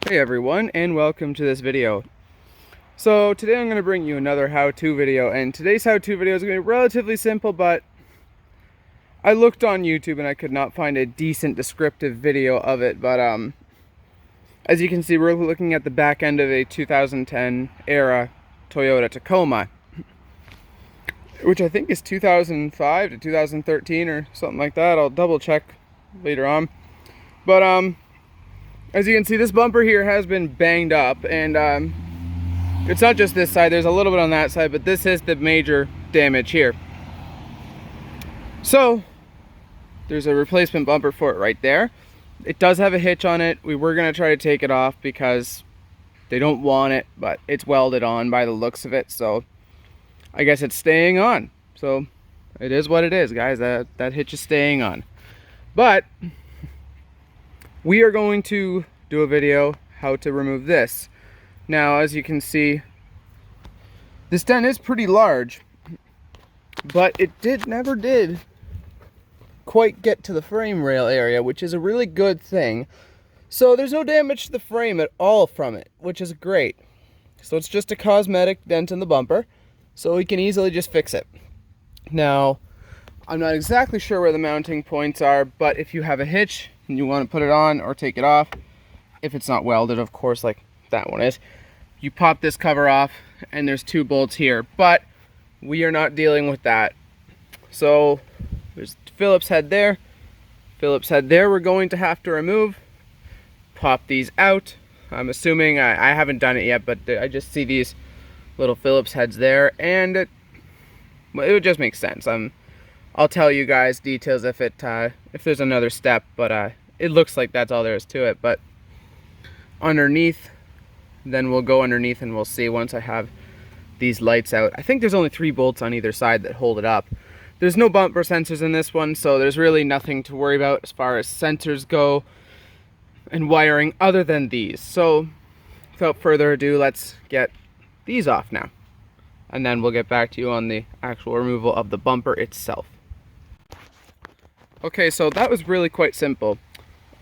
Hey everyone, and welcome to this video. So today I'm going to bring you another how-to video, and today's how-to video is going to be relatively simple, but I looked on YouTube and I could not find a decent descriptive video of it. But as you can see, we're looking at the back end of a 2010 era Toyota Tacoma, which I think is 2005 to 2013 or something like that. I'll double check later on. But as you can see, this bumper here has been banged up, and it's not just this side, there's a little bit on that side, but this is the major damage here. So there's a replacement bumper for it right there. It does have a hitch on it. We were going to try to take it off because they don't want it, but it's welded on by the looks of it, so I guess it's staying on. So it is what it is, guys. That hitch is staying on. But we are going to do a video how to remove this. Now, as you can see, this dent is pretty large, but it never did quite get to the frame rail area, which is a really good thing. So there's no damage to the frame at all from it, which is great. So it's just a cosmetic dent in the bumper, so we can easily just fix it. Now, I'm not exactly sure where the mounting points are, but if you have a hitch and you want to put it on or take it off, if it's not welded, of course, like that one is, you pop this cover off and there's 2 bolts here, but we are not dealing with that. So there's Phillips head there, Phillips head there we're going to have to remove. Pop these out. I'm assuming, I haven't done it yet, but I just see these little Phillips heads there, and it would just make sense. I'll tell you guys details if there's another step, but it looks like that's all there is to it. But underneath, then we'll go underneath and we'll see once I have these lights out. I think there's only 3 bolts on either side that hold it up. There's no bumper sensors in this one, so there's really nothing to worry about as far as sensors go and wiring other than these. So without further ado, let's get these off now, and then we'll get back to you on the actual removal of the bumper itself. Okay, so that was really quite simple.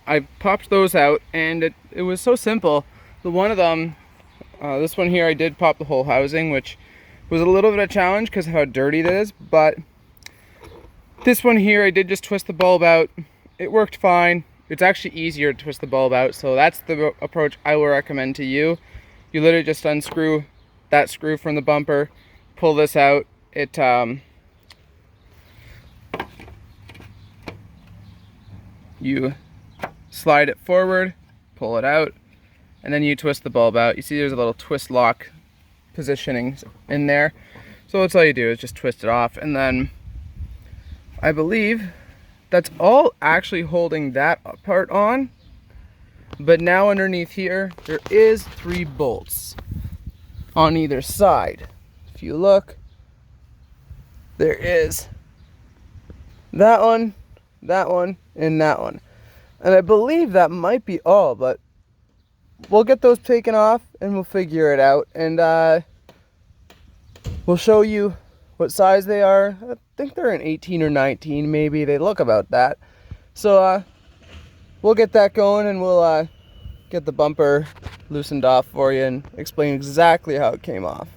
I popped those out, and it was so simple. The one of them, this one here, I did pop the whole housing, which was a little bit of a challenge because of how dirty it is, but this one here, I did just twist the bulb out. It worked fine. It's actually easier to twist the bulb out, so that's the approach I will recommend to you. You literally just unscrew that screw from the bumper, pull this out. You slide it forward, pull it out, and then you twist the bulb out. You see there's a little twist lock positioning in there. So that's all you do is just twist it off, and then I believe that's all actually holding that part on. But now underneath here, there is 3 bolts on either side. If you look, there is that one, and that one. And I believe that might be all, but we'll get those taken off and we'll figure it out. And we'll show you what size they are. I think they're an 18 or 19 maybe. They look about that. So we'll get that going, and we'll get the bumper loosened off for you and explain exactly how it came off.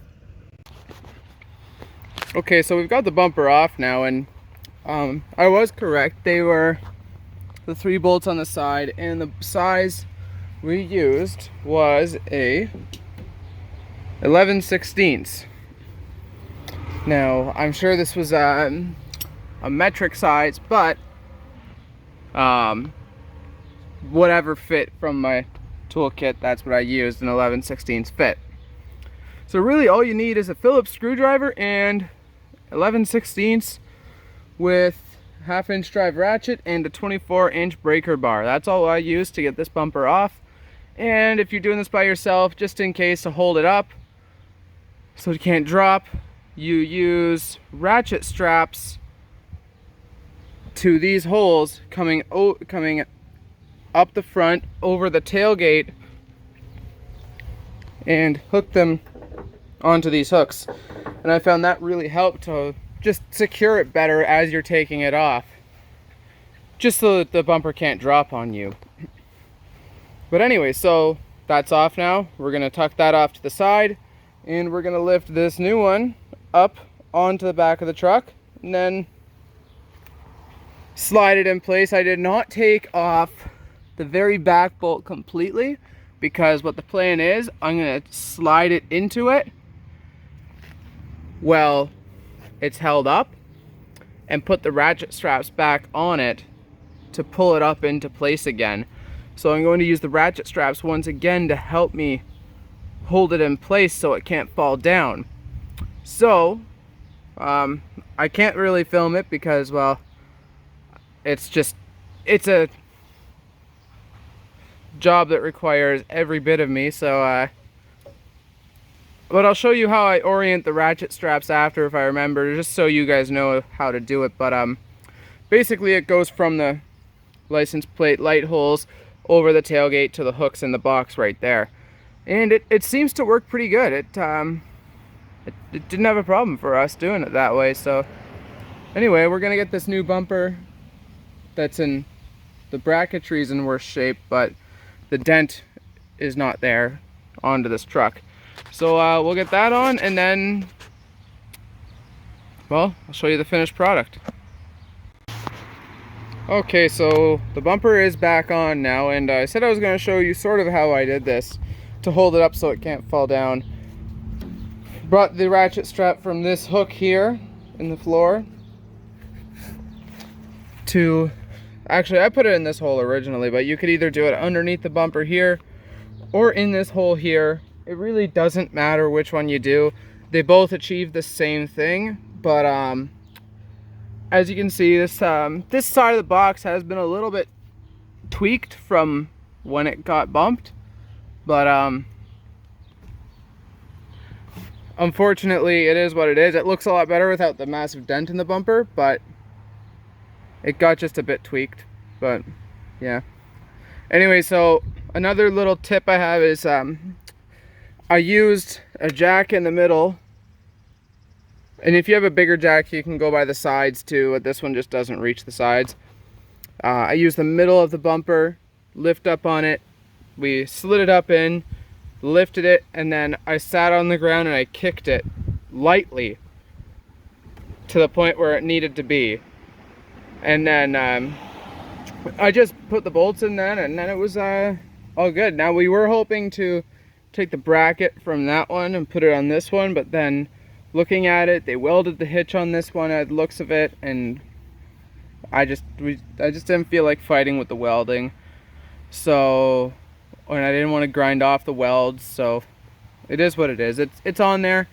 Okay, so we've got the bumper off now, and I was correct. They were the 3 bolts on the side, and the size we used was a 11/16. Now, I'm sure this was a metric size, but whatever fit from my toolkit, that's what I used, an 11/16 fit. So really all you need is a Phillips screwdriver and 11/16 with 1/2-inch drive ratchet and a 24-inch breaker bar. That's all I used to get this bumper off. And if you're doing this by yourself, just in case, to hold it up so it can't drop, you use ratchet straps to these holes coming up the front over the tailgate, and hook them onto these hooks. And I found that really helped to just secure it better as you're taking it off, just so that the bumper can't drop on you. But anyway, so that's off now. We're gonna tuck that off to the side, and we're gonna lift this new one up onto the back of the truck and then slide it in place. I did not take off the very back bolt completely, because what the plan is, I'm gonna slide it into it well it's held up and put the ratchet straps back on it to pull it up into place again. So I'm going to use the ratchet straps once again to help me hold it in place so it can't fall down. So I can't really film it because, well, it's a job that requires every bit of me. So but I'll show you how I orient the ratchet straps after, if I remember, just so you guys know how to do it. But basically it goes from the license plate light holes over the tailgate to the hooks in the box right there, and it seems to work pretty good. It didn't have a problem for us doing it that way. So anyway, we're gonna get this new bumper that's in the bracketry's in worse shape, but the dent is not there onto this truck. So we'll get that on, and then, well, I'll show you the finished product. Okay, so the bumper is back on now, and I said I was going to show you sort of how I did this to hold it up so it can't fall down. Brought the ratchet strap from this hook here in the floor to, actually I put it in this hole originally, but you could either do it underneath the bumper here or in this hole here. It really doesn't matter which one you do. They both achieve the same thing, but as you can see, this side of the box has been a little bit tweaked from when it got bumped, but unfortunately it is what it is. It looks a lot better without the massive dent in the bumper, but it got just a bit tweaked. But yeah, anyway, so another little tip I have is I used a jack in the middle, and if you have a bigger jack you can go by the sides too, but this one just doesn't reach the sides. I used the middle of the bumper, lift up on it, we slid it up in, lifted it, and then I sat on the ground and I kicked it lightly to the point where it needed to be, and then I just put the bolts in then, and then it was all good. Now we were hoping to take the bracket from that one and put it on this one, but then looking at it, they welded the hitch on this one at the looks of it, and I just didn't feel like fighting with the welding. So, and I didn't want to grind off the welds, so it is what it is. It's on there.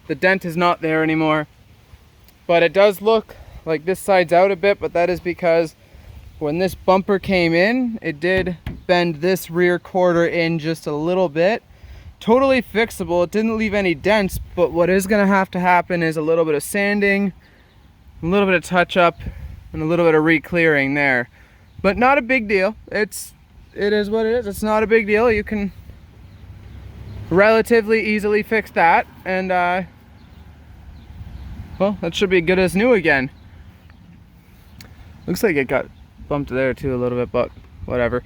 The dent is not there anymore, but it does look like this side's out a bit, but that is because when this bumper came in, it did bend this rear quarter in just a little bit. Totally fixable. It didn't leave any dents, but what is going to have to happen is a little bit of sanding, a little bit of touch up, and a little bit of re-clearing there. But not a big deal. It is what it is. It's not a big deal. You can relatively easily fix that, and well, that should be good as new again. Looks like it got bumped there too a little bit, but whatever.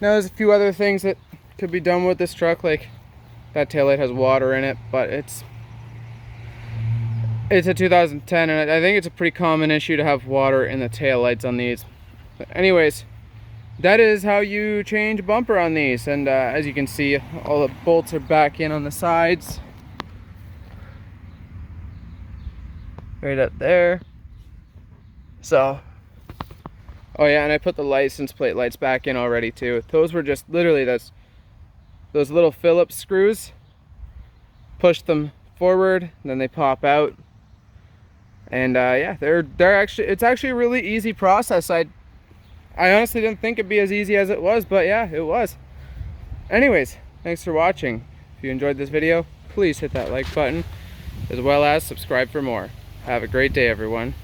Now there's a few other things that could be done with this truck, like that taillight has water in it, but it's a 2010, and I think it's a pretty common issue to have water in the taillights on these. But anyways, that is how you change a bumper on these, and as you can see, all the bolts are back in on the sides, right up there. So, oh yeah, and I put the license plate lights back in already too. Those were just literally those little Phillips screws. Push them forward, and then they pop out. And yeah, it's actually a really easy process. I honestly didn't think it'd be as easy as it was, but yeah, it was. Anyways, thanks for watching. If you enjoyed this video, please hit that like button, as well as subscribe for more. Have a great day, everyone.